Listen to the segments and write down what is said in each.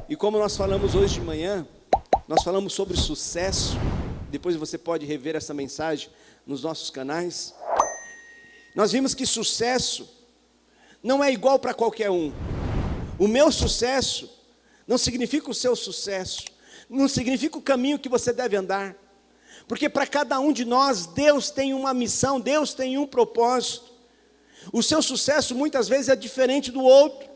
E como nós falamos hoje de manhã, nós falamos sobre sucesso. Depois você pode rever essa mensagem nos nossos canais. Nós vimos que sucesso não é igual para qualquer um. O meu sucesso não significa o seu sucesso, não significa o caminho que você deve andar. Porque para cada um de nós, Deus tem uma missão, Deus tem um propósito. O seu sucesso muitas vezes é diferente do outro.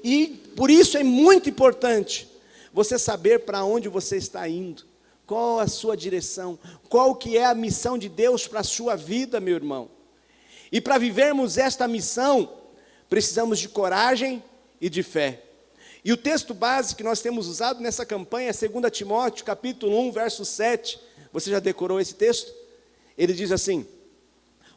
E por isso é muito importante você saber para onde você está indo. Qual a sua direção, qual que é a missão de Deus para a sua vida, meu irmão. E para vivermos esta missão, precisamos de coragem e de fé. E o texto base que nós temos usado nessa campanha é 2 Timóteo, capítulo 1, verso 7. Você já decorou esse texto? Ele diz assim: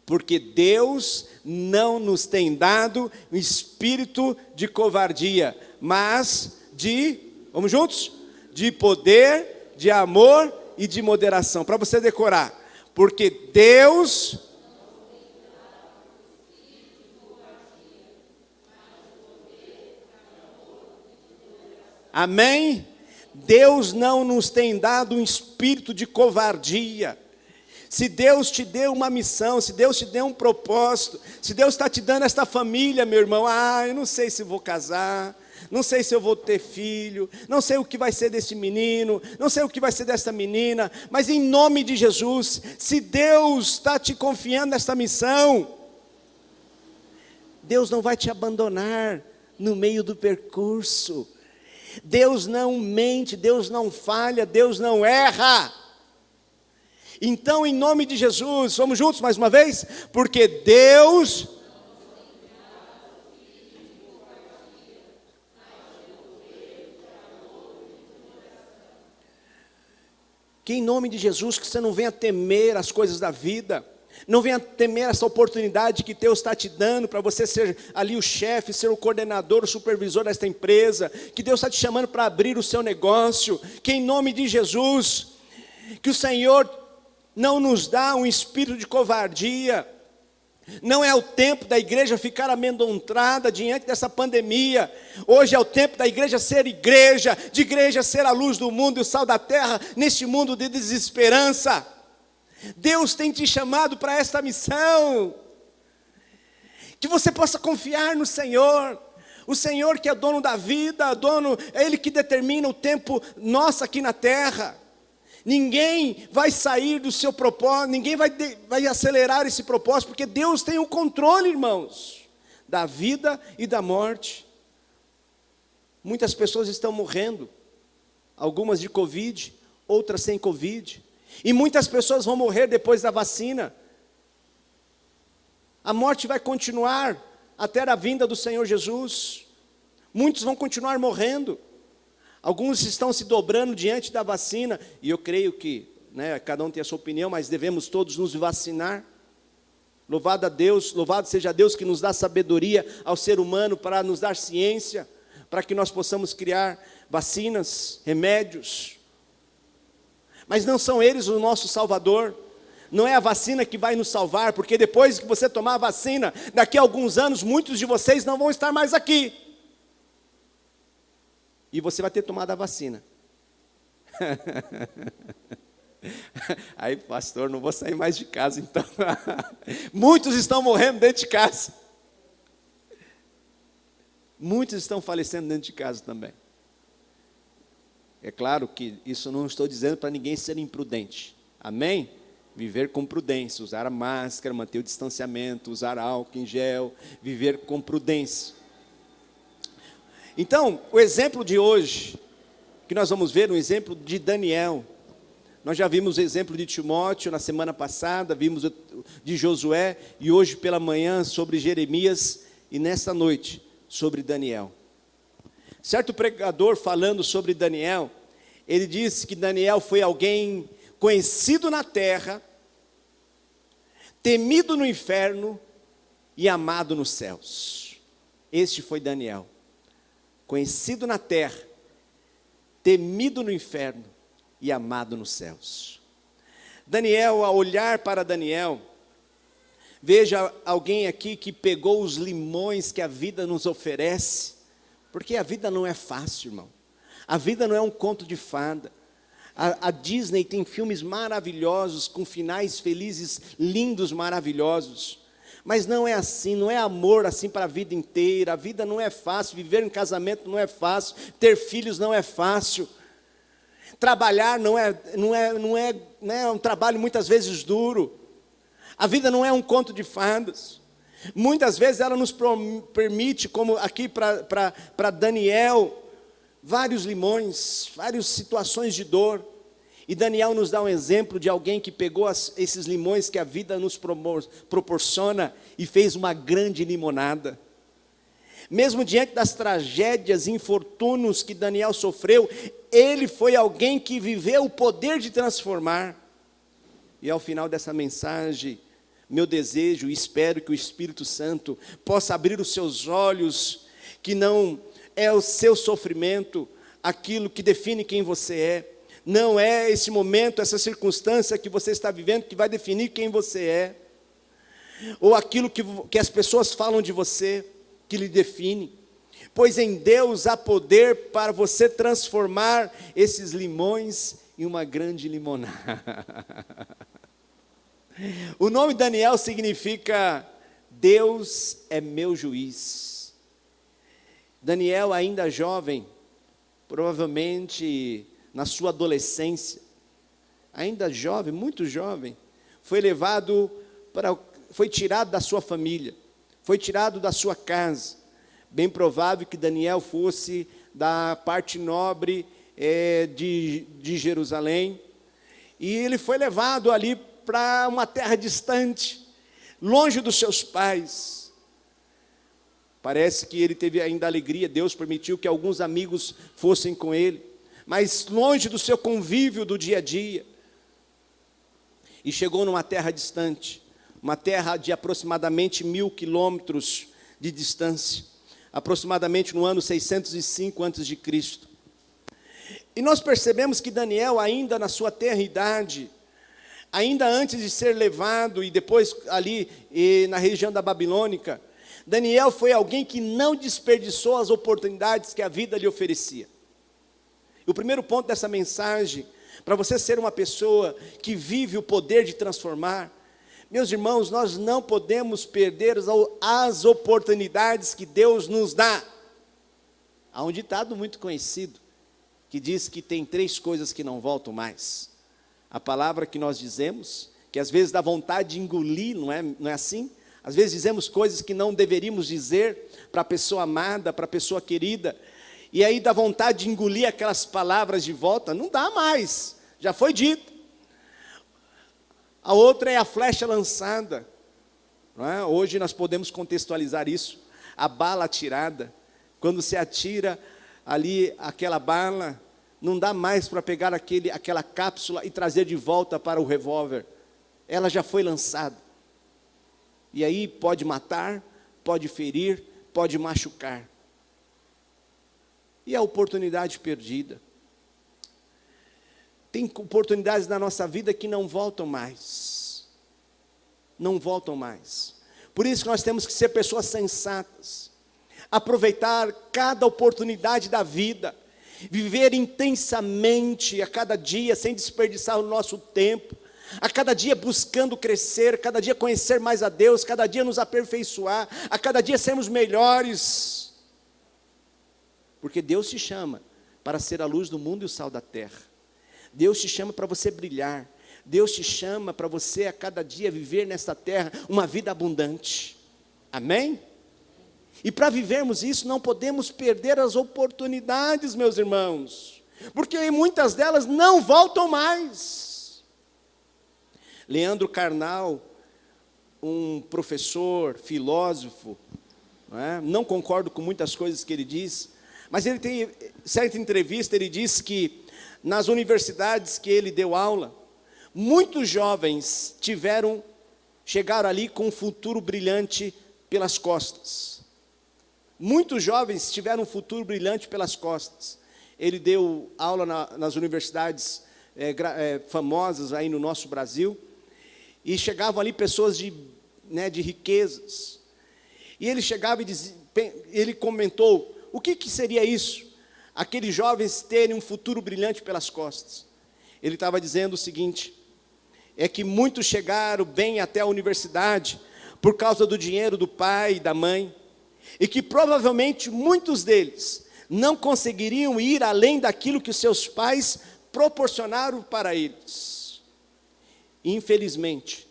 porque Deus não nos tem dado um espírito de covardia, mas de, vamos juntos? De poder, de amor e de moderação. Para você decorar. Porque Deus... Amém? Deus não nos tem dado um espírito de covardia. Se Deus te deu uma missão, se Deus te deu um propósito, se Deus está te dando esta família, meu irmão, eu não sei se vou casar, não sei se eu vou ter filho, não sei o que vai ser desse menino, não sei o que vai ser dessa menina, mas em nome de Jesus, se Deus está te confiando esta missão, Deus não vai te abandonar no meio do percurso. Deus não mente, Deus não falha, Deus não erra. Então, em nome de Jesus, vamos juntos mais uma vez? Porque Deus... Que em nome de Jesus, que você não venha temer as coisas da vida. Não venha temer essa oportunidade que Deus está te dando para você ser ali o chefe, ser o coordenador, o supervisor desta empresa, que Deus está te chamando para abrir o seu negócio, que em nome de Jesus, que o Senhor não nos dá um espírito de covardia. Não é o tempo da igreja ficar amedrontada diante dessa pandemia. Hoje é o tempo da igreja ser igreja, de igreja ser a luz do mundo e o sal da terra, neste mundo de desesperança. Deus tem te chamado para esta missão, que você possa confiar no Senhor, o Senhor que é dono da vida, é Ele que determina o tempo nosso aqui na terra. Ninguém vai sair do seu propósito, ninguém vai acelerar esse propósito, porque Deus tem o controle, irmãos, da vida e da morte. Muitas pessoas estão morrendo, algumas de Covid, outras sem Covid. E muitas pessoas vão morrer depois da vacina. A morte vai continuar até a vinda do Senhor Jesus. Muitos vão continuar morrendo. Alguns estão se dobrando diante da vacina. E eu creio que, cada um tem a sua opinião, mas devemos todos nos vacinar. Louvado a Deus, louvado seja Deus que nos dá sabedoria ao ser humano para nos dar ciência, para que nós possamos criar vacinas, remédios. Mas não são eles o nosso salvador. Não é a vacina que vai nos salvar, porque depois que você tomar a vacina, daqui a alguns anos, muitos de vocês não vão estar mais aqui. E você vai ter tomado a vacina. Aí, pastor, não vou sair mais de casa, então. Muitos estão morrendo dentro de casa. Muitos estão falecendo dentro de casa também. É claro que isso não estou dizendo para ninguém ser imprudente. Amém? Viver com prudência, usar a máscara, manter o distanciamento, usar álcool em gel, viver com prudência. Então, o exemplo de hoje, que nós vamos ver, um exemplo de Daniel. Nós já vimos o exemplo de Timóteo na semana passada, vimos de Josué, e hoje pela manhã sobre Jeremias, e nesta noite sobre Daniel. Certo pregador falando sobre Daniel, ele disse que Daniel foi alguém conhecido na terra, temido no inferno e amado nos céus. Este foi Daniel, conhecido na terra, temido no inferno e amado nos céus. Daniel, ao olhar para Daniel, veja alguém aqui que pegou os limões que a vida nos oferece, porque a vida não é fácil, irmão. A vida não é um conto de fada. A Disney tem filmes maravilhosos, com finais felizes, lindos, maravilhosos. Mas não é assim, não é amor assim para a vida inteira. A vida não é fácil, viver em casamento não é fácil, ter filhos não é fácil. Trabalhar não é um trabalho muitas vezes duro. A vida não é um conto de fadas. Muitas vezes ela nos permite, como aqui para Daniel, vários limões, várias situações de dor. E Daniel nos dá um exemplo de alguém que pegou esses limões que a vida nos proporciona e fez uma grande limonada. Mesmo diante das tragédias e infortúnios que Daniel sofreu, ele foi alguém que viveu o poder de transformar. E ao final dessa mensagem, meu desejo e espero que o Espírito Santo possa abrir os seus olhos, que não é o seu sofrimento aquilo que define quem você é. Não é esse momento, essa circunstância que você está vivendo que vai definir quem você é. Ou aquilo que as pessoas falam de você, que lhe define. Pois em Deus há poder para você transformar esses limões em uma grande limonada. O nome Daniel significa Deus é meu juiz. Daniel, ainda jovem, provavelmente na sua adolescência, ainda jovem, muito jovem, foi tirado da sua família, foi tirado da sua casa. Bem provável que Daniel fosse da parte nobre de Jerusalém, e ele foi levado ali para uma terra distante, longe dos seus pais. Parece que ele teve ainda alegria, Deus permitiu que alguns amigos fossem com ele, mas longe do seu convívio do dia a dia. E chegou numa terra distante, uma terra de aproximadamente 1000 quilômetros de distância, aproximadamente no ano 605 a.C. E nós percebemos que Daniel, ainda na sua tenra idade, ainda antes de ser levado, e depois ali na região da Babilônica, Daniel foi alguém que não desperdiçou as oportunidades que a vida lhe oferecia. E o primeiro ponto dessa mensagem, para você ser uma pessoa que vive o poder de transformar, meus irmãos, nós não podemos perder as oportunidades que Deus nos dá. Há um ditado muito conhecido, que diz que tem 3 coisas que não voltam mais. A palavra que nós dizemos, que às vezes dá vontade de engolir, não é assim? Às vezes dizemos coisas que não deveríamos dizer para a pessoa amada, para a pessoa querida, e aí dá vontade de engolir aquelas palavras de volta, não dá mais, já foi dito. A outra é a flecha lançada, não é? Hoje nós podemos contextualizar isso, a bala atirada, quando se atira ali aquela bala, não dá mais para pegar aquela cápsula e trazer de volta para o revólver, ela já foi lançada, e aí pode matar, pode ferir, pode machucar. E a oportunidade perdida. Tem oportunidades na nossa vida que não voltam mais. Não voltam mais. Por isso que nós temos que ser pessoas sensatas. Aproveitar cada oportunidade da vida. Viver intensamente a cada dia, sem desperdiçar o nosso tempo. A cada dia buscando crescer, cada dia conhecer mais a Deus, cada dia nos aperfeiçoar, a cada dia sermos melhores. Porque Deus te chama para ser a luz do mundo e o sal da terra. Deus te chama para você brilhar. Deus te chama para você a cada dia viver nesta terra uma vida abundante. Amém? E para vivermos isso não podemos perder as oportunidades, meus irmãos. Porque muitas delas não voltam mais. Leandro Carnal, um professor, filósofo, não concordo com muitas coisas que ele diz, mas ele tem certa entrevista, ele disse que nas universidades que ele deu aula, muitos jovens chegaram ali com um futuro brilhante pelas costas. Muitos jovens tiveram um futuro brilhante pelas costas. Ele deu aula nas universidades famosas aí no nosso Brasil, e chegavam ali pessoas de riquezas. E ele chegava e ele comentou, o que seria isso? aqueles jovens terem um futuro brilhante pelas costas. Ele estava dizendo o seguinte: é que muitos chegaram bem até a universidade por causa do dinheiro do pai e da mãe, e que provavelmente muitos deles não conseguiriam ir além daquilo que os seus pais proporcionaram para eles. Infelizmente,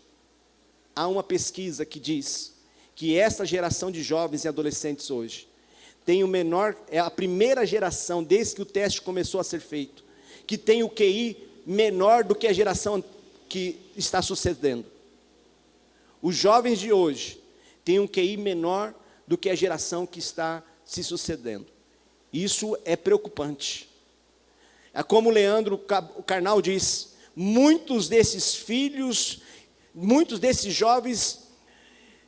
há uma pesquisa que diz que essa geração de jovens e adolescentes hoje tem o menor, é a primeira geração desde que o teste começou a ser feito, que tem o QI menor do que a geração que está sucedendo. Os jovens de hoje têm um QI menor do que a geração que está se sucedendo. Isso é preocupante. É como o Leandro Carnal diz, muitos desses filhos, muitos desses jovens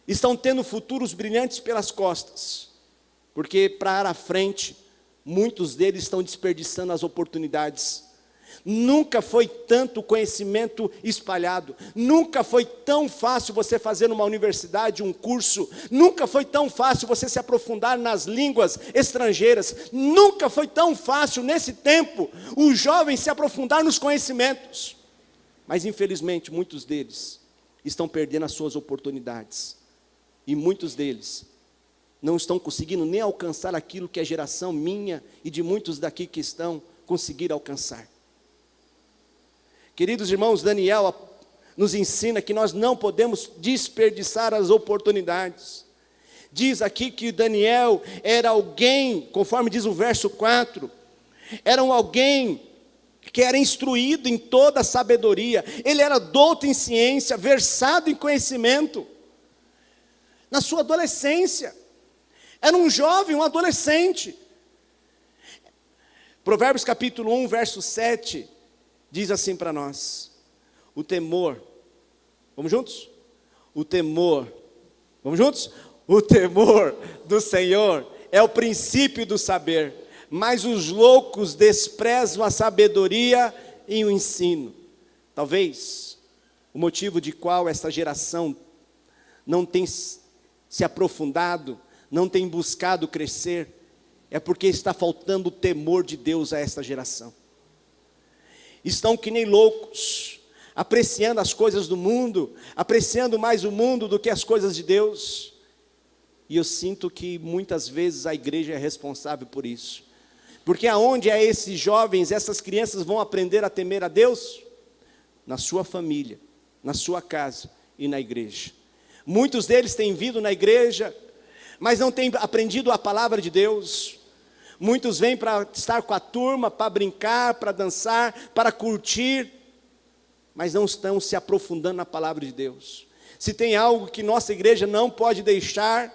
estão tendo futuros brilhantes pelas costas, porque para a frente, muitos deles estão desperdiçando as oportunidades. Nunca foi tanto conhecimento espalhado, nunca foi tão fácil você fazer numa universidade um curso, nunca foi tão fácil você se aprofundar nas línguas estrangeiras, nunca foi tão fácil nesse tempo os jovens se aprofundar nos conhecimentos. Mas infelizmente muitos deles estão perdendo as suas oportunidades, e muitos deles não estão conseguindo nem alcançar aquilo que a geração minha e de muitos daqui que estão conseguiram alcançar. Queridos irmãos, Daniel nos ensina que nós não podemos desperdiçar as oportunidades. Diz aqui que Daniel era alguém, conforme diz o verso 4, era alguém que era instruído em toda a sabedoria, ele era douto em ciência, versado em conhecimento. Na sua adolescência, era um jovem, um adolescente. Provérbios capítulo 1, verso 7, diz assim para nós: o temor, vamos juntos? O temor, vamos juntos? O temor do Senhor é o princípio do saber, mas os loucos desprezam a sabedoria e o ensino. Talvez o motivo de qual essa geração não tem se aprofundado, não tem buscado crescer, é porque está faltando o temor de Deus a esta geração. Estão que nem loucos, apreciando as coisas do mundo, apreciando mais o mundo do que as coisas de Deus. E eu sinto que muitas vezes a igreja é responsável por isso. Porque aonde é esses jovens, essas crianças vão aprender a temer a Deus? Na sua família, na sua casa e na igreja. Muitos deles têm vindo na igreja, mas não têm aprendido a palavra de Deus. Muitos vêm para estar com a turma, para brincar, para dançar, para curtir, mas não estão se aprofundando na palavra de Deus. Se tem algo que nossa igreja não pode deixar,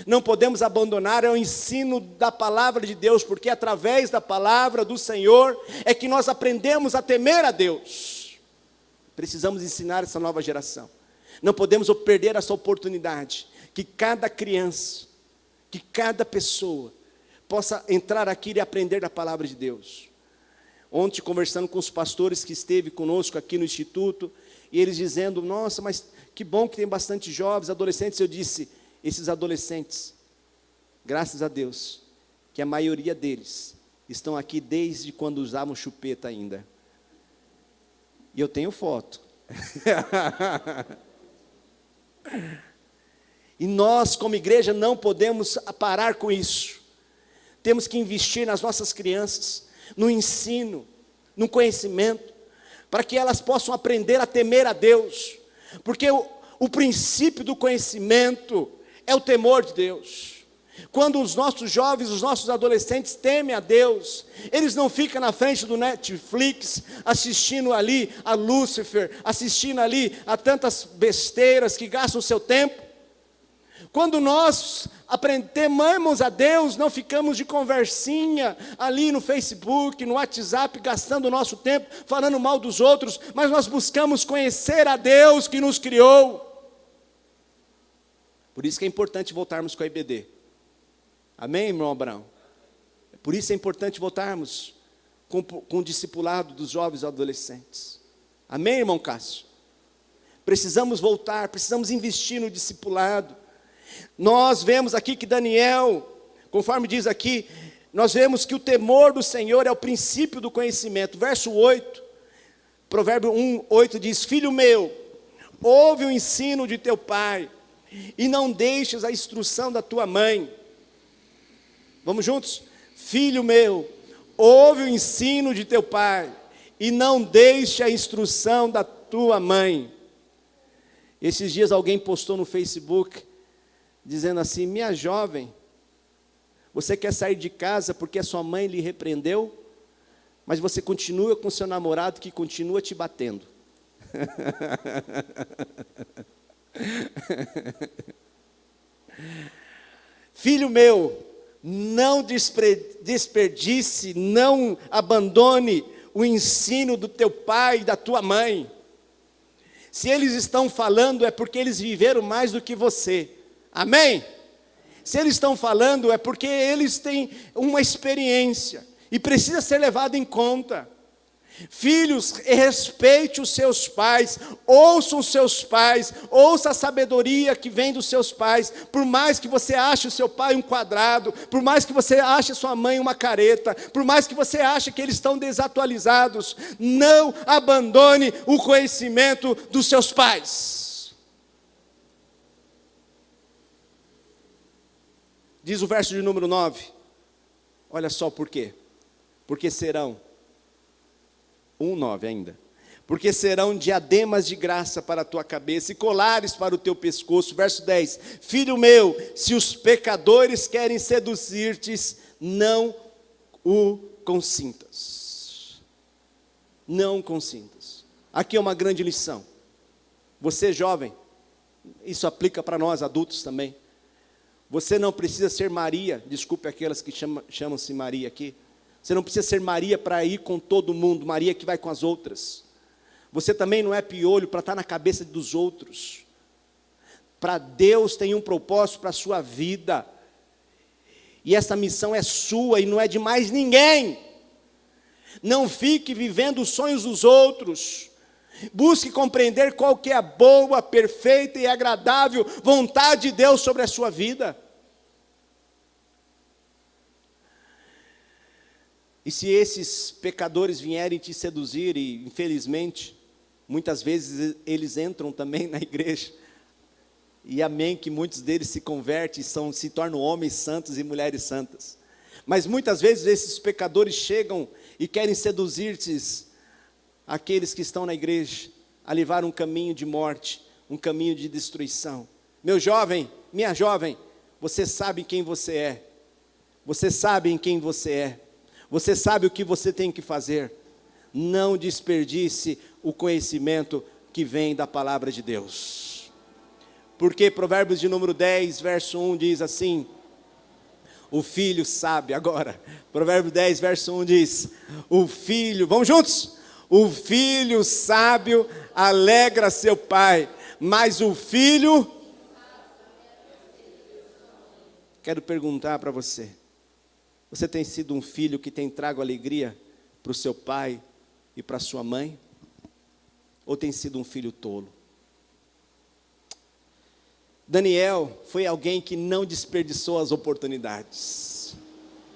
não podemos abandonar, é o ensino da palavra de Deus, porque através da palavra do Senhor é que nós aprendemos a temer a Deus. Precisamos ensinar essa nova geração. Não podemos perder essa oportunidade, que cada criança, que cada pessoa possa entrar aqui e aprender da palavra de Deus. Ontem, conversando com os pastores que esteve conosco aqui no Instituto, e eles dizendo, nossa, mas que bom que tem bastante jovens, adolescentes. Eu disse, esses adolescentes, graças a Deus, que a maioria deles estão aqui desde quando usavam chupeta ainda. E eu tenho foto. E nós, como igreja, não podemos parar com isso. Temos que investir nas nossas crianças, no ensino, no conhecimento, para que elas possam aprender a temer a Deus, porque o princípio do conhecimento é o temor de Deus. Quando os nossos jovens, os nossos adolescentes temem a Deus, eles não ficam na frente do Netflix, assistindo ali a Lúcifer, assistindo ali a tantas besteiras que gastam o seu tempo. Quando nós temamos a Deus, não ficamos de conversinha ali no Facebook, no WhatsApp, gastando o nosso tempo, falando mal dos outros, mas nós buscamos conhecer a Deus que nos criou. Por isso que é importante voltarmos com a IBD. Amém, irmão Abraão? Por isso é importante voltarmos com o discipulado dos jovens e adolescentes. Amém, irmão Cássio? Precisamos voltar, precisamos investir no discipulado. Nós vemos aqui que Daniel, conforme diz aqui, nós vemos que o temor do Senhor é o princípio do conhecimento. Verso 8, Provérbio 1:8 diz: filho meu, ouve o ensino de teu pai, e não deixes a instrução da tua mãe. Vamos juntos? Filho meu, ouve o ensino de teu pai, e não deixe a instrução da tua mãe. Esses dias alguém postou no Facebook, dizendo assim: minha jovem, você quer sair de casa porque a sua mãe lhe repreendeu, mas você continua com seu namorado que continua te batendo. Filho meu, não desperdice, não abandone o ensino do teu pai e da tua mãe. Se eles estão falando é porque eles viveram mais do que você. Amém? Se eles estão falando é porque eles têm uma experiência e precisa ser levado em conta. Filhos, respeite os seus pais, ouçam os seus pais, ouça a sabedoria que vem dos seus pais. Por mais que você ache o seu pai um quadrado, por mais que você ache a sua mãe uma careta, por mais que você ache que eles estão desatualizados, não abandone o conhecimento dos seus pais. Diz o verso de número 9, olha só por quê. Porque serão 1:9 ainda. Porque serão diademas de graça para a tua cabeça e colares para o teu pescoço. Verso 10. Filho meu, se os pecadores querem seduzir-te, não o consintas. Não consintas. Aqui é uma grande lição. Você jovem, isso aplica para nós adultos também. Você não precisa ser Maria, desculpe aquelas que chamam-se Maria aqui. Você não precisa ser Maria para ir com todo mundo, Maria que vai com as outras. Você também não é piolho para estar na cabeça dos outros. Para Deus tem um propósito para a sua vida. E essa missão é sua e não é de mais ninguém. Não fique vivendo os sonhos dos outros. Busque compreender qual que é a boa, perfeita e agradável vontade de Deus sobre a sua vida. E se esses pecadores vierem te seduzir, e infelizmente, muitas vezes eles entram também na igreja, e amém que muitos deles se convertem e se tornam homens santos e mulheres santas. Mas muitas vezes esses pecadores chegam e querem seduzir-te, aqueles que estão na igreja, a levar um caminho de morte, um caminho de destruição. Meu jovem, minha jovem, você sabe quem você é. Você sabe em quem você é. Você sabe o que você tem que fazer. Não desperdice o conhecimento que vem da palavra de Deus. Porque Provérbios de número 10, verso 1 diz assim: o filho sabe, agora, Provérbios 10, verso 1 diz: o filho, vamos juntos? O filho sábio alegra seu pai, mas o filho... Quero perguntar para você: você tem sido um filho que tem trago alegria para o seu pai e para a sua mãe? Ou tem sido um filho tolo? Daniel foi alguém que não desperdiçou as oportunidades.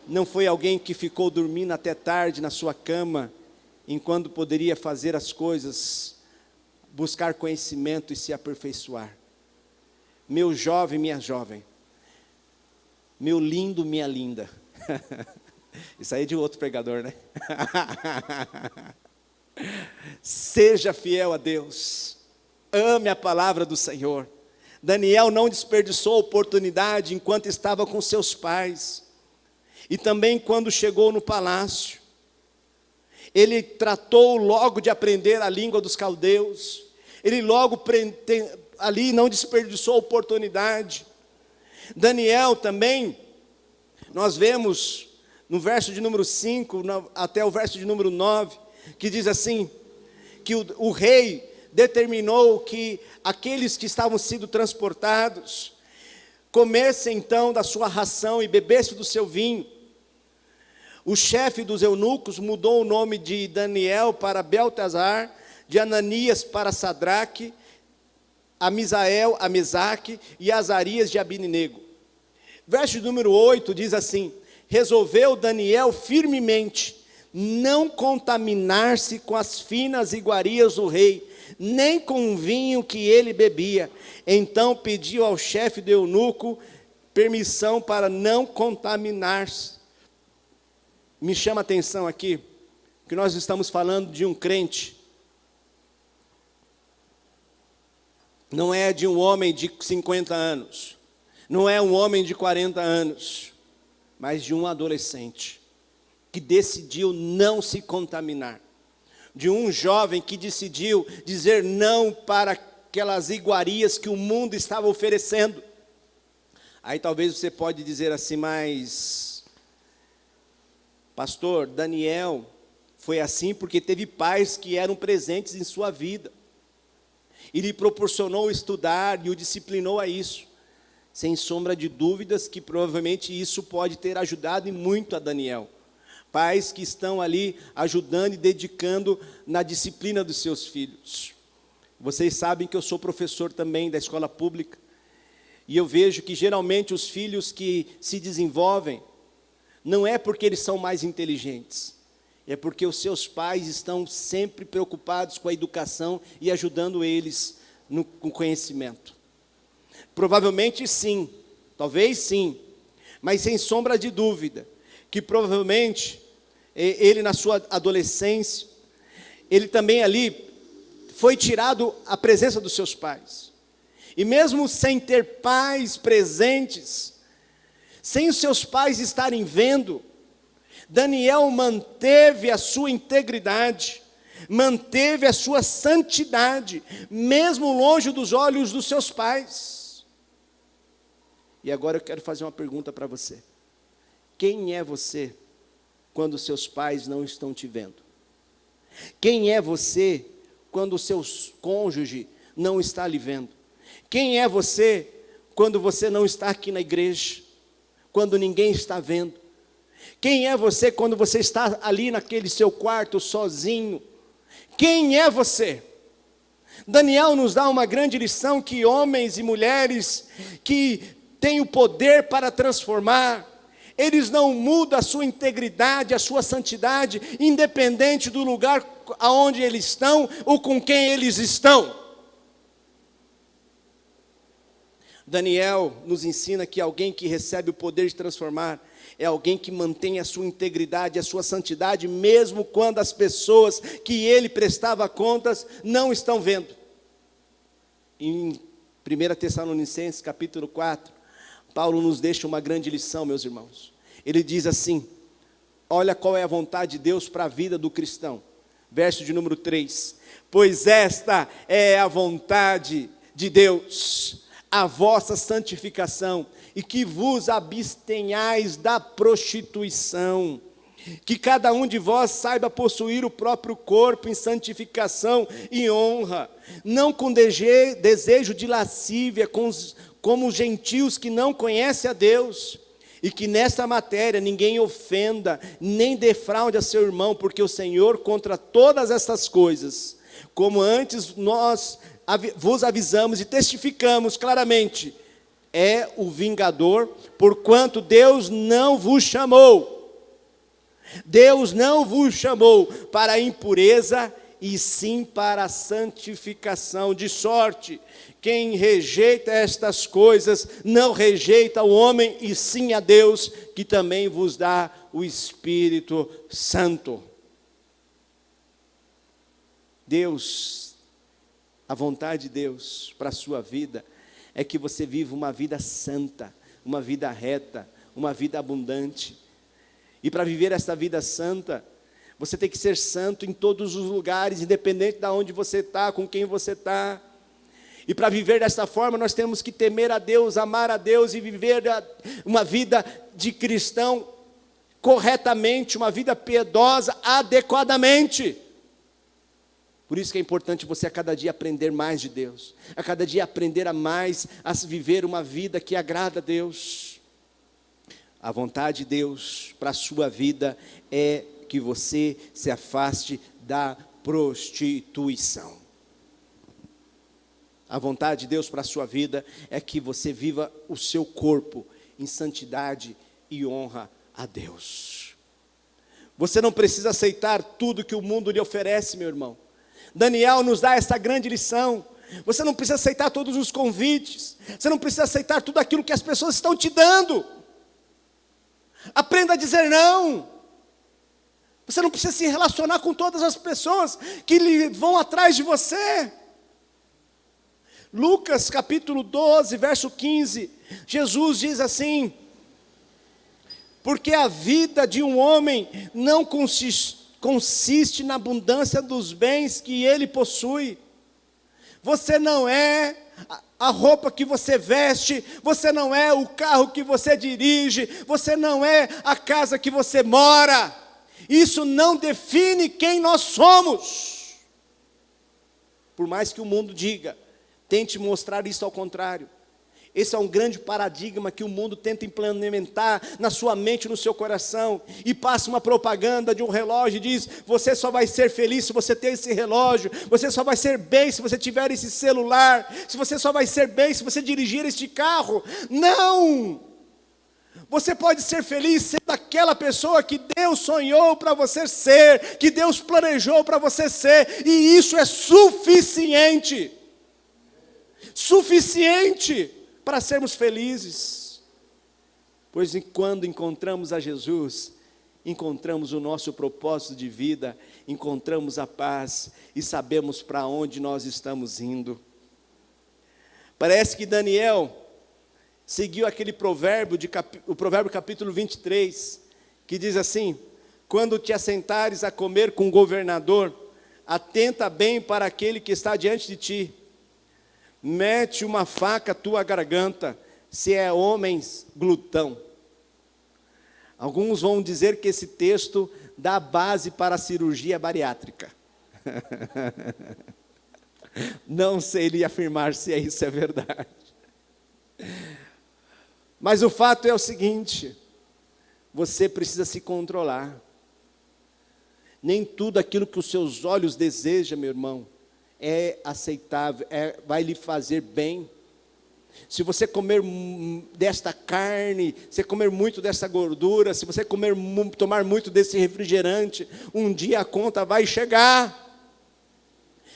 Não foi alguém que ficou dormindo até tarde na sua cama, enquanto poderia fazer as coisas, buscar conhecimento e se aperfeiçoar. Meu jovem, minha jovem, meu lindo, minha linda. Isso aí é de outro pregador, né? Seja fiel a Deus. Ame a palavra do Senhor. Daniel não desperdiçou a oportunidade enquanto estava com seus pais. E também quando chegou no palácio. Ele tratou logo de aprender a língua dos caldeus. Ele logo ali não desperdiçou a oportunidade. Daniel também, nós vemos no verso de número 5 até o verso de número 9, que diz assim, que o rei determinou que aqueles que estavam sendo transportados comessem então da sua ração e bebessem do seu vinho. O chefe dos eunucos mudou o nome de Daniel para Beltesazar, de Ananias para Sadraque, a Misael, a Mesaque e Azarias de Abininego. Verso número 8 diz assim: resolveu Daniel firmemente não contaminar-se com as finas iguarias do rei, nem com o vinho que ele bebia. Então pediu ao chefe do eunuco permissão para não contaminar-se. Me chama a atenção aqui, que nós estamos falando de um crente. Não é de um homem de 50 anos, não é um homem de 40 anos, mas de um adolescente, que decidiu não se contaminar. De um jovem que decidiu dizer não para aquelas iguarias que o mundo estava oferecendo. Aí talvez você pode dizer assim, mas, pastor, Daniel foi assim porque teve pais que eram presentes em sua vida. E lhe proporcionou estudar e o disciplinou a isso. Sem sombra de dúvidas que provavelmente isso pode ter ajudado e muito a Daniel. Pais que estão ali ajudando e dedicando na disciplina dos seus filhos. Vocês sabem que eu sou professor também da escola pública. E eu vejo que geralmente os filhos que se desenvolvem, não é porque eles são mais inteligentes, é porque os seus pais estão sempre preocupados com a educação e ajudando eles no conhecimento. Provavelmente sim, talvez sim, mas sem sombra de dúvida, que provavelmente ele na sua adolescência, ele também ali foi tirado a presença dos seus pais. E mesmo sem ter pais presentes, sem os seus pais estarem vendo, Daniel manteve a sua integridade, manteve a sua santidade, mesmo longe dos olhos dos seus pais. E agora eu quero fazer uma pergunta para você. Quem é você quando seus pais não estão te vendo? Quem é você quando o seu cônjuge não está lhe vendo? Quem é você quando você não está aqui na igreja, quando ninguém está vendo? Quem é você quando você está ali naquele seu quarto sozinho? Quem é você? Daniel nos dá uma grande lição que homens e mulheres que têm o poder para transformar, eles não mudam a sua integridade, a sua santidade, independente do lugar aonde eles estão ou com quem eles estão. Daniel nos ensina que alguém que recebe o poder de transformar é alguém que mantém a sua integridade, a sua santidade, mesmo quando as pessoas que ele prestava contas não estão vendo. Em 1 Tessalonicenses, capítulo 4, Paulo nos deixa uma grande lição, meus irmãos. Ele diz assim, olha qual é a vontade de Deus para a vida do cristão. Verso de número 3. Pois esta é a vontade de Deus, a vossa santificação, e que vos abstenhais da prostituição, que cada um de vós saiba possuir o próprio corpo em santificação e honra, não com desejo de lascívia, como os gentios que não conhecem a Deus, e que nesta matéria ninguém ofenda, nem defraude a seu irmão, porque o Senhor contra todas essas coisas, como antes nós vos avisamos e testificamos claramente, é o vingador, porquanto Deus não vos chamou. Deus não vos chamou para a impureza, e sim para a santificação. De sorte, quem rejeita estas coisas, não rejeita o homem, e sim a Deus, que também vos dá o Espírito Santo. Deus, a vontade de Deus para a sua vida, é que você viva uma vida santa, uma vida reta, uma vida abundante. E para viver essa vida santa, você tem que ser santo em todos os lugares, independente de onde você está, com quem você está. E para viver dessa forma, nós temos que temer a Deus, amar a Deus e viver uma vida de cristão corretamente, uma vida piedosa, adequadamente. Por isso que é importante você a cada dia aprender mais de Deus, a cada dia aprender a mais a viver uma vida que agrada a Deus. A vontade de Deus para a sua vida é que você se afaste da prostituição. A vontade de Deus para a sua vida é que você viva o seu corpo em santidade e honra a Deus. Você não precisa aceitar tudo que o mundo lhe oferece, meu irmão. Daniel nos dá essa grande lição. Você não precisa aceitar todos os convites. Você não precisa aceitar tudo aquilo que as pessoas estão te dando. Aprenda a dizer não. Você não precisa se relacionar com todas as pessoas que vão atrás de você. Lucas capítulo 12, verso 15, Jesus diz assim: porque a vida de um homem não consiste na abundância dos bens que ele possui. Você não é a roupa que você veste, você não é o carro que você dirige, você não é a casa que você mora. Isso não define quem nós somos. Por mais que o mundo diga, tente mostrar isso ao contrário. Esse é um grande paradigma que o mundo tenta implementar na sua mente, no seu coração, e passa uma propaganda de um relógio e diz: você só vai ser feliz se você ter esse relógio, você só vai ser bem se você tiver esse celular, se você só vai ser bem se você dirigir este carro. Não! Você pode ser feliz sendo aquela pessoa que Deus sonhou para você ser, que Deus planejou para você ser, e isso é suficiente. Suficiente para sermos felizes. Pois quando encontramos a Jesus, encontramos o nosso propósito de vida, encontramos a paz e sabemos para onde nós estamos indo. Parece que Daniel seguiu aquele provérbio, o provérbio capítulo 23, que diz assim: quando te assentares a comer com o governador, atenta bem para aquele que está diante de ti. Mete uma faca à tua garganta, se é homens glutão. Alguns vão dizer que esse texto dá base para a cirurgia bariátrica. Não sei lhe afirmar se isso é verdade. Mas o fato é o seguinte: você precisa se controlar. Nem tudo aquilo que os seus olhos desejam, meu irmão, é aceitável, vai lhe fazer bem. Se você comer desta carne, se comer muito dessa gordura, se você tomar muito desse refrigerante, um dia a conta vai chegar.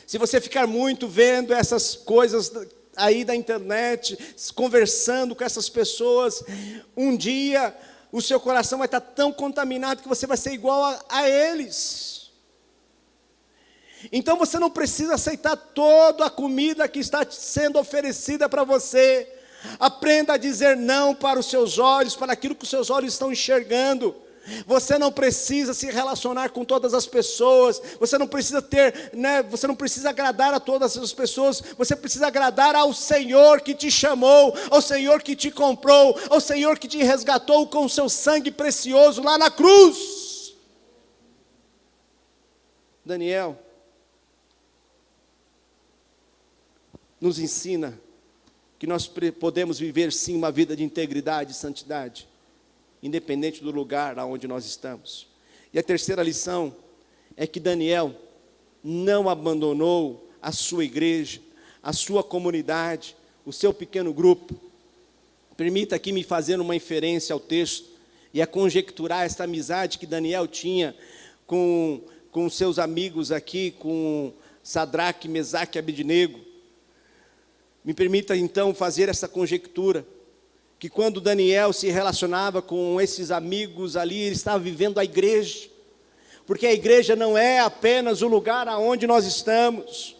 Se você ficar muito vendo essas coisas aí da internet, conversando com essas pessoas, um dia o seu coração vai estar tão contaminado que você vai ser igual a eles. Então você não precisa aceitar toda a comida que está sendo oferecida para você. Aprenda a dizer não para os seus olhos, para aquilo que os seus olhos estão enxergando. Você não precisa se relacionar com todas as pessoas. Você não precisa você não precisa agradar a todas as pessoas. Você precisa agradar ao Senhor que te chamou, ao Senhor que te comprou, ao Senhor que te resgatou com o seu sangue precioso lá na cruz. Daniel nos ensina que nós podemos viver sim uma vida de integridade e santidade, independente do lugar aonde nós estamos. E a terceira lição é que Daniel não abandonou a sua igreja, a sua comunidade, o seu pequeno grupo. Permita aqui me fazer uma inferência ao texto e a conjecturar esta amizade que Daniel tinha com seus amigos aqui, com Sadraque, Mesaque e Abednego. Me permita então fazer essa conjectura, que quando Daniel se relacionava com esses amigos ali, ele estava vivendo a igreja, porque a igreja não é apenas o lugar aonde nós estamos.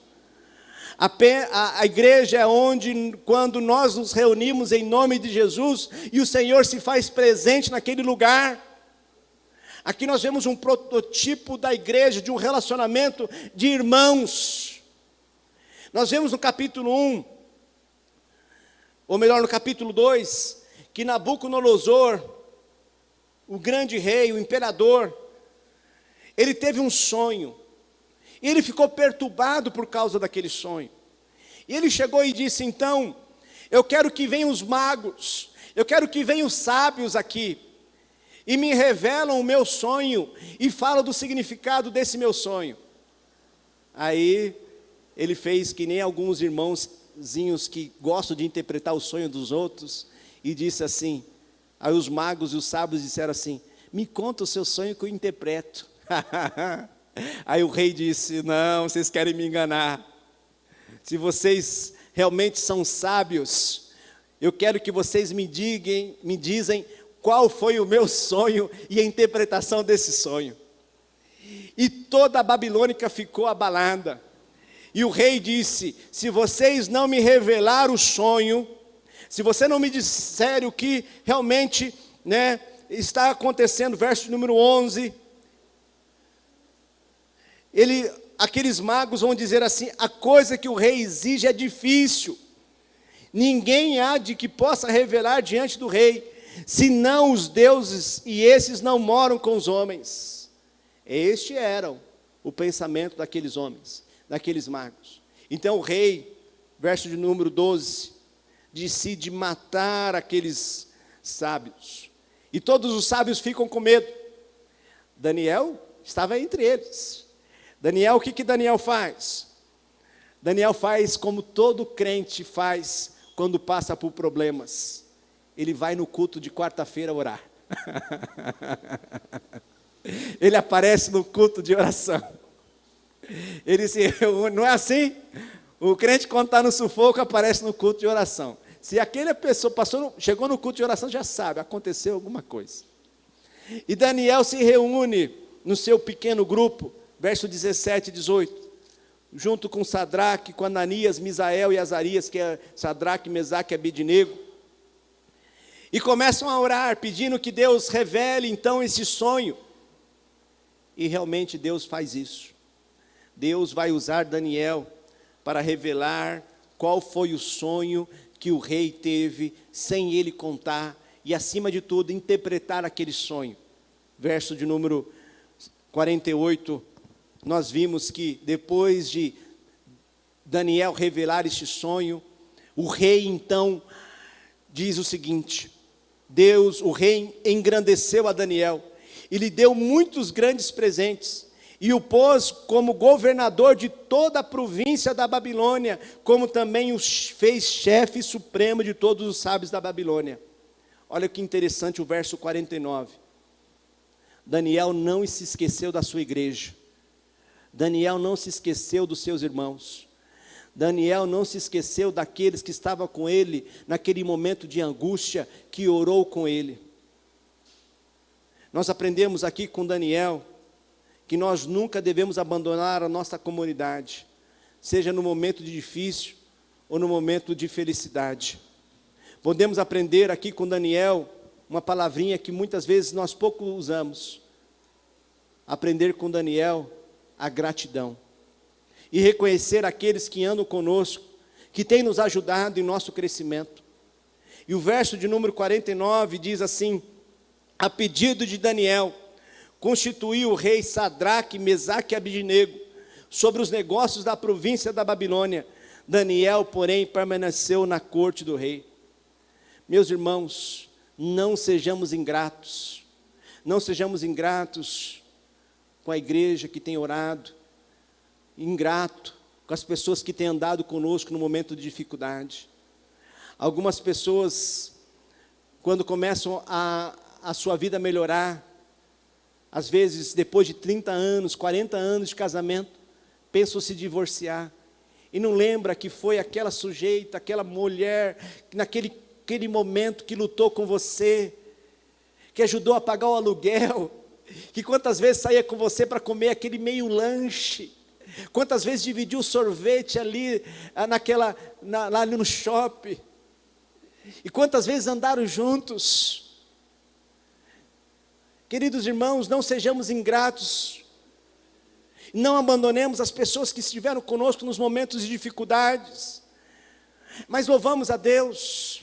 A igreja é onde, quando nós nos reunimos em nome de Jesus, e o Senhor se faz presente naquele lugar. Aqui nós vemos um prototipo da igreja, de um relacionamento de irmãos. Nós vemos no capítulo 1, ou melhor, no capítulo 2, que Nabucodonosor, o grande rei, o imperador, ele teve um sonho, e ele ficou perturbado por causa daquele sonho. E ele chegou e disse: então, eu quero que venham os magos, eu quero que venham os sábios aqui, e me revelam o meu sonho, e falam do significado desse meu sonho. Aí, ele fez que nem alguns irmãozinhos que gostam de interpretar o sonho dos outros, e disse assim: Aí os magos e os sábios disseram assim: me conta o seu sonho que eu interpreto. Aí o rei disse: não, vocês querem me enganar. Se vocês realmente são sábios, eu quero que vocês me dizem qual foi o meu sonho e a interpretação desse sonho. E toda a Babilônia ficou abalada. E o rei disse: se vocês não me revelar o sonho, se você não me disser o que realmente, está acontecendo, verso número 11, aqueles magos vão dizer assim: a coisa que o rei exige é difícil, ninguém há de que possa revelar diante do rei, senão os deuses, e esses não moram com os homens. Este era o pensamento daqueles homens, daqueles magos. Então o rei, verso de número 12, decide matar aqueles sábios, e todos os sábios ficam com medo. Daniel estava entre eles. Daniel, o que Daniel faz? Daniel faz como todo crente faz quando passa por problemas. Ele vai no culto de quarta-feira orar. Ele aparece no culto de oração. Ele se reúne, não é assim? O crente, quando está no sufoco, aparece no culto de oração. Se aquela pessoa chegou no culto de oração, já sabe, aconteceu alguma coisa. E Daniel se reúne no seu pequeno grupo, verso 17 e 18, junto com Sadraque, com Ananias, Misael e Azarias, que é Sadraque, Mesaque e Abednego, e começam a orar, pedindo que Deus revele então esse sonho. E realmente Deus faz isso. Deus vai usar Daniel para revelar qual foi o sonho que o rei teve, sem ele contar, e acima de tudo, interpretar aquele sonho. Verso de número 48, nós vimos que depois de Daniel revelar este sonho, o rei então diz o seguinte: o rei engrandeceu a Daniel, e lhe deu muitos grandes presentes, e o pôs como governador de toda a província da Babilônia, como também o fez chefe supremo de todos os sábios da Babilônia. Olha que interessante o verso 49. Daniel não se esqueceu da sua igreja. Daniel não se esqueceu dos seus irmãos. Daniel não se esqueceu daqueles que estavam com ele naquele momento de angústia, que orou com ele. Nós aprendemos aqui com Daniel que nós nunca devemos abandonar a nossa comunidade, seja no momento de difícil ou no momento de felicidade. Podemos aprender aqui com Daniel uma palavrinha que muitas vezes nós pouco usamos. Aprender com Daniel a gratidão. E reconhecer aqueles que andam conosco, que têm nos ajudado em nosso crescimento. E o verso de número 49 diz assim: a pedido de Daniel, constituiu o rei Sadraque, Mesaque e Abednego sobre os negócios da província da Babilônia. Daniel, porém, permaneceu na corte do rei. Meus irmãos, não sejamos ingratos. Não sejamos ingratos com a igreja que tem orado, ingrato com as pessoas que têm andado conosco no momento de dificuldade. Algumas pessoas, quando começam a sua vida melhorar, às vezes depois de 30 anos, 40 anos de casamento, pensam se divorciar, e não lembra que foi aquela sujeita, aquela mulher, naquele momento que lutou com você, que ajudou a pagar o aluguel, que quantas vezes saía com você para comer aquele meio lanche, quantas vezes dividiu o sorvete ali, lá no shopping, e quantas vezes andaram juntos. Queridos irmãos, não sejamos ingratos, não abandonemos as pessoas que estiveram conosco nos momentos de dificuldades, mas louvamos a Deus.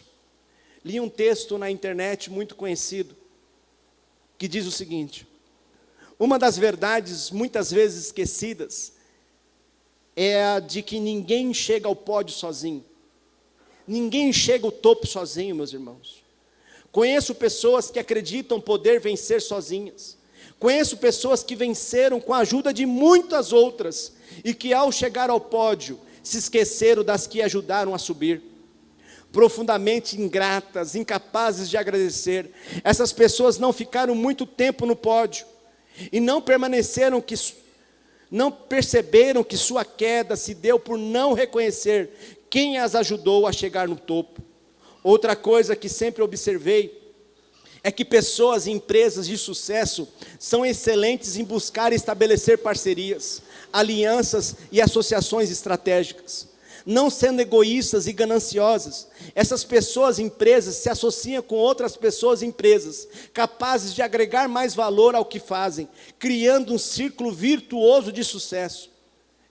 Li um texto na internet muito conhecido, que diz o seguinte: uma das verdades muitas vezes esquecidas é a de que ninguém chega ao pódio sozinho. Ninguém chega ao topo sozinho, meus irmãos. Conheço pessoas que acreditam poder vencer sozinhas. Conheço pessoas que venceram com a ajuda de muitas outras, e que ao chegar ao pódio, se esqueceram das que ajudaram a subir. profundamente ingratas, incapazes de agradecer. Essas pessoas não ficaram muito tempo no pódio e não perceberam que sua queda se deu por não reconhecer quem as ajudou a chegar no topo. Outra coisa que sempre observei é que pessoas e empresas de sucesso são excelentes em buscar e estabelecer parcerias, alianças e associações estratégicas, não sendo egoístas e gananciosas. Essas pessoas e empresas se associam com outras pessoas e empresas, capazes de agregar mais valor ao que fazem, criando um círculo virtuoso de sucesso.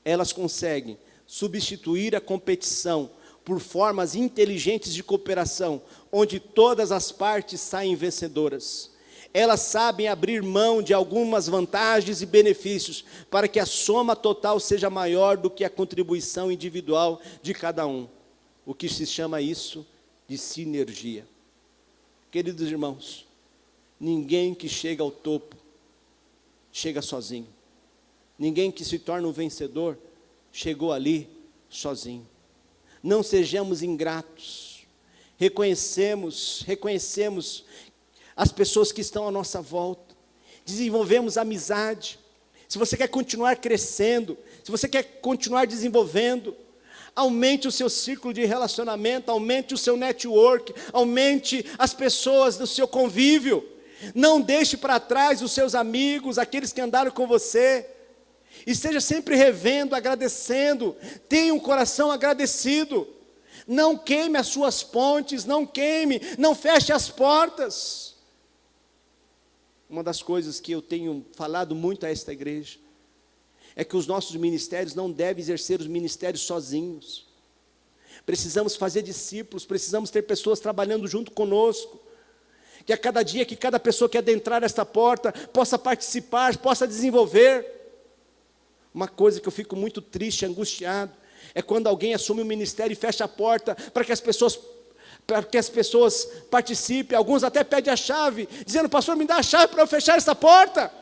Elas conseguem substituir a competição por formas inteligentes de cooperação, onde todas as partes saem vencedoras. Elas sabem abrir mão de algumas vantagens e benefícios, para que a soma total seja maior do que a contribuição individual de cada um. O que se chama isso de sinergia. Queridos irmãos, ninguém que chega ao topo, chega sozinho. Ninguém que se torna um vencedor, chegou ali sozinho. Não sejamos ingratos, reconhecemos as pessoas que estão à nossa volta, desenvolvemos amizade. Se você quer continuar crescendo, se você quer continuar desenvolvendo, aumente o seu círculo de relacionamento, aumente o seu network, aumente as pessoas do seu convívio, não deixe para trás os seus amigos, aqueles que andaram com você. Esteja sempre revendo, agradecendo, tenha um coração agradecido, não queime as suas pontes, não feche as portas. Uma das coisas que eu tenho falado muito a esta igreja, é que os nossos ministérios não devem exercer os ministérios sozinhos. Precisamos fazer discípulos, precisamos ter pessoas trabalhando junto conosco, que a cada dia, que cada pessoa que adentrar esta porta, possa participar, possa desenvolver. Uma coisa que eu fico muito triste, angustiado, é quando alguém assume o ministério e fecha a porta para que as pessoas participem. Alguns até pedem a chave, dizendo: pastor, me dá a chave para eu fechar essa porta.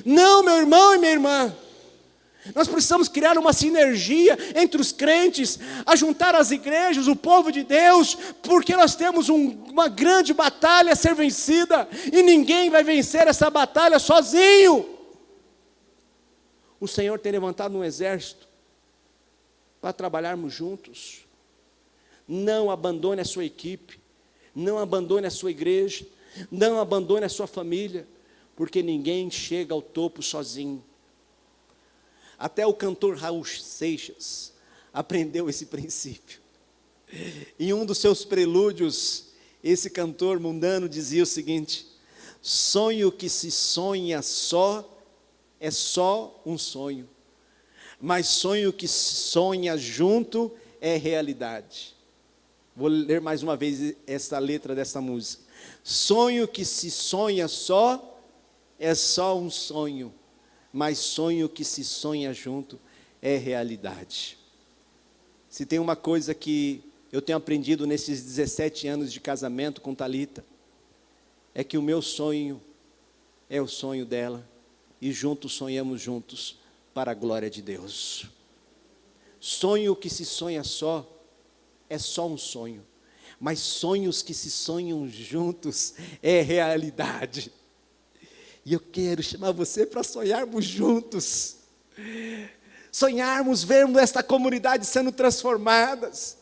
Não, meu irmão e minha irmã, nós precisamos criar uma sinergia entre os crentes, ajuntar as igrejas, o povo de Deus, porque nós temos uma grande batalha a ser vencida, e ninguém vai vencer essa batalha sozinho. O Senhor tem levantado um exército para trabalharmos juntos. Não abandone a sua equipe, não abandone a sua igreja, não abandone a sua família, porque ninguém chega ao topo sozinho. Até o cantor Raul Seixas aprendeu esse princípio. Em um dos seus prelúdios, esse cantor mundano dizia o seguinte: sonho que se sonha só, é só um sonho, mas sonho que se sonha junto é realidade. Vou ler mais uma vez essa letra dessa música. Sonho que se sonha só, é só um sonho, mas sonho que se sonha junto é realidade. Se tem uma coisa que eu tenho aprendido nesses 17 anos de casamento com Thalita, é que o meu sonho é o sonho dela, e juntos sonhamos juntos para a glória de Deus. Sonho que se sonha só, é só um sonho, mas sonhos que se sonham juntos é realidade. E eu quero chamar você para sonharmos juntos, sonharmos vermos esta comunidade sendo transformadas,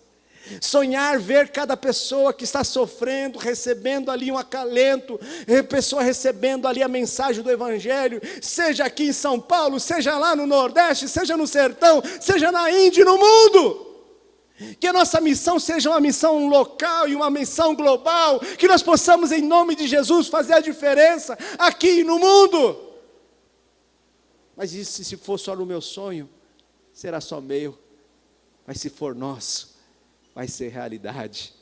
sonhar ver cada pessoa que está sofrendo, recebendo ali um acalento, pessoa recebendo ali a mensagem do Evangelho, seja aqui em São Paulo, seja lá no Nordeste, seja no Sertão, seja na Índia e no mundo. Que a nossa missão seja uma missão local e uma missão global, que nós possamos em nome de Jesus fazer a diferença aqui no mundo. Mas isso, se for só no meu sonho, será só meu, mas se for nosso, vai ser realidade.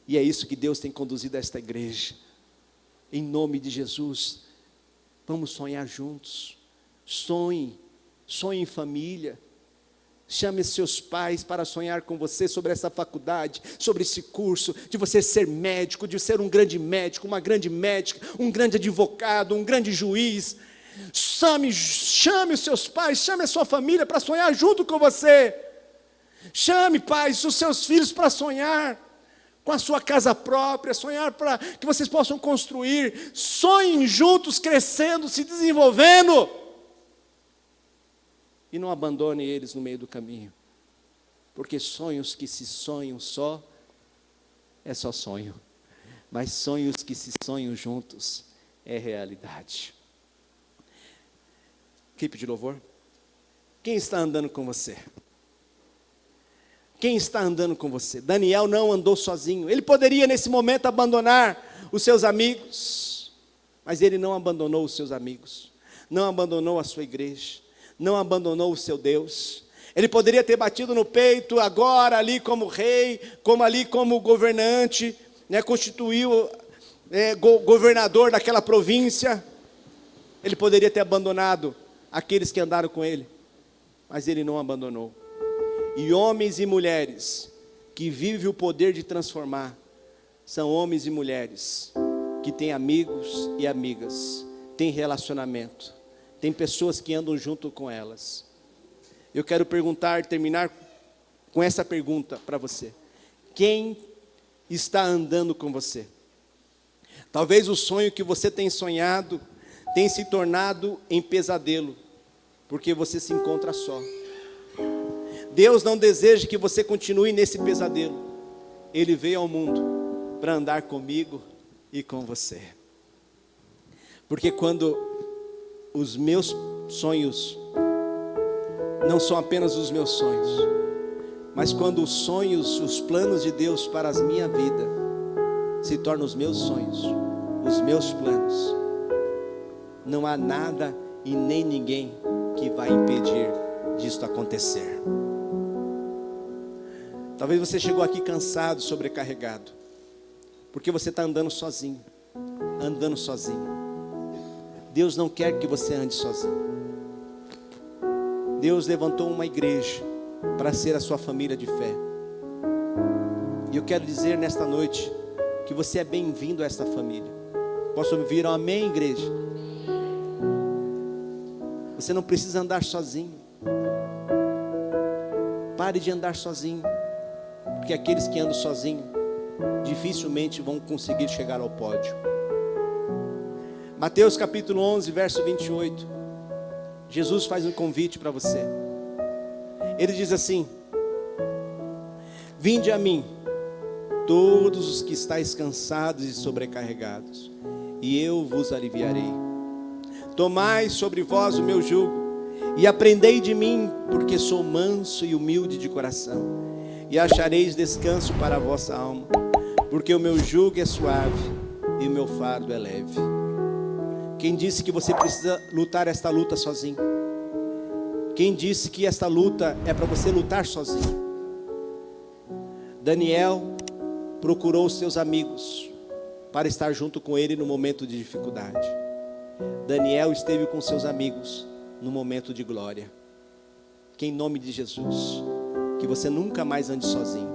E é isso que Deus tem conduzido a esta igreja. Em nome de Jesus, vamos sonhar juntos. Sonhe em família. Chame seus pais para sonhar com você sobre essa faculdade, sobre esse curso, de você ser médico, de ser um grande médico, uma grande médica, um grande advogado, um grande juiz. Chame os seus pais, chame a sua família para sonhar junto com você. Chame, pais, os seus filhos para sonhar. com a sua casa própria, sonhar para que vocês possam construir, sonhem juntos, crescendo, se desenvolvendo, e não abandone eles no meio do caminho, porque sonhos que se sonham só, é só sonho, mas sonhos que se sonham juntos, é realidade. Equipe de louvor, quem está andando com você? Quem está andando com você? Daniel não andou sozinho. Ele poderia nesse momento abandonar os seus amigos, mas ele não abandonou os seus amigos, não abandonou a sua igreja, não abandonou o seu Deus. Ele poderia ter batido no peito agora ali como rei, como governante, né, constituiu governador daquela província. Ele poderia ter abandonado aqueles que andaram com ele, mas ele não abandonou. E homens e mulheres que vivem o poder de transformar, são homens e mulheres que têm amigos e amigas, têm relacionamento, tem pessoas que andam junto com elas. Eu quero terminar com essa pergunta para você: quem está andando com você? Talvez o sonho que você tem sonhado tenha se tornado em pesadelo, porque você se encontra só. Deus não deseja que você continue nesse pesadelo. Ele veio ao mundo para andar comigo e com você. Porque quando os meus sonhos não são apenas os meus sonhos, mas quando os sonhos, os planos de Deus para a minha vida se tornam os meus sonhos, os meus planos, não há nada e nem ninguém que vai impedir disso acontecer. Talvez você chegou aqui cansado, sobrecarregado, porque você está andando sozinho. Deus não quer que você ande sozinho. Deus levantou uma igreja para ser a sua família de fé. E eu quero dizer nesta noite que você é bem-vindo a esta família. Posso ouvir um amém, igreja? Você não precisa andar sozinho. Pare de andar sozinho, porque aqueles que andam sozinhos dificilmente vão conseguir chegar ao pódio. Mateus capítulo 11, verso 28. Jesus faz um convite para você. Ele diz assim: vinde a mim, todos os que estáis cansados e sobrecarregados, e eu vos aliviarei. Tomai sobre vós o meu jugo, e aprendei de mim, porque sou manso e humilde de coração, e achareis descanso para a vossa alma, porque o meu jugo é suave e o meu fardo é leve. Quem disse que você precisa lutar esta luta sozinho? Quem disse que esta luta é para você lutar sozinho? Daniel procurou os seus amigos para estar junto com ele no momento de dificuldade. Daniel esteve com seus amigos no momento de glória. Que em nome de Jesus, que você nunca mais ande sozinho.